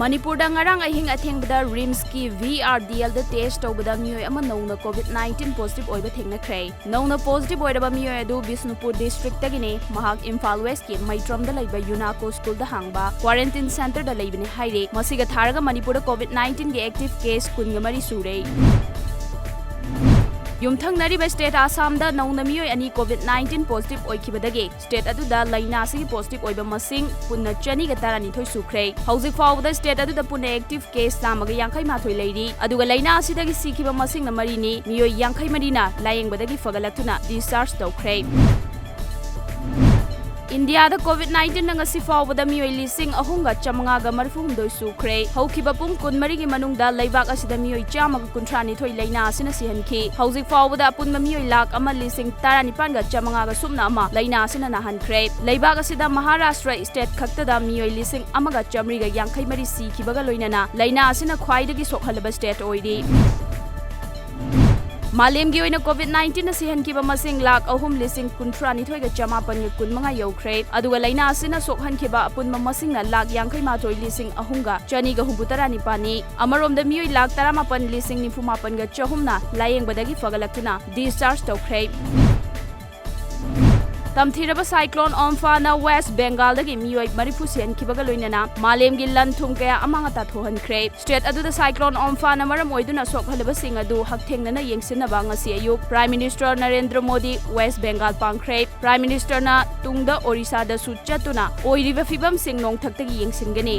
Manipur da ngarang ahing athengda RIMS ki VRDL da test tawbada miyoy ama nongna COVID-19 positive oiba thengnakhre. Nongna positive oiraba miyoy adu Bisnupur district tagine mahak Imphal West ki Maitram da laiba Yunako school da hangba quarantine center da laibane haire. Masiga tharaga Manipur da COVID-19 ki active case kungamari sure. Yumthangnariba state Assam da nongna miyoy ani COVID-19 positive oikibadage state aduda laina sigi positive oiba masing punna chani ga tarani thoi sukre. Hauzik fawda state aduda punna active case samaga yankhai mathoi leiri. Aduga laina asidagi sikiba masing na marini miyoy yankhai marina layengbadagi fagalaktuna discharge tawkhre. India da COVID-19 nang asi fawbada miyoy lising ahunga chamangaga marfumdoi sukre. Haukiba pum kunmarigi manungda laibak asida miyoy chamaga kuntrani thoi laina asina sihanki. Hauzik fawbada apunma miyoy lak ama lising taranipanga chamangaga sumna ama laina asina nahankre. Laibak asida Maharashtra state khaktada miyoy lising amaga chamriga yankhai mari sikibaga loinana laina asina khwaidagi sokhalaba state oidi. Malemgi oina COVID-19 na sihankiba masing lak ahum lising kuntrani thoiga chamapan ga kunmanga yaukhre. Aduga laina asina sokhankiba apunma masing na lak yankhai mathoi lising ahunga chani ga humbutara nipani. Amaromda miyoy lak taramapan lising nifumapan ga chahumna layengbadagi fagalaktuna discharge tawkhre. Tamthiraba cyclone Amphan na West Bengal dagi miyoy marifu sihankibaga loinana malemgi lanthum kaya amangata thohankhre. State aduda cyclone Amphan na maram oiduna sokhalaba sing adu hakthengnana yengsinaba ngasi ayuk Prime Minister Narendra Modi West Bengal pangkhre. Prime Minister na tungda Orissa da su chatuna oiriba fibam sing nongthaktagi yengsingani.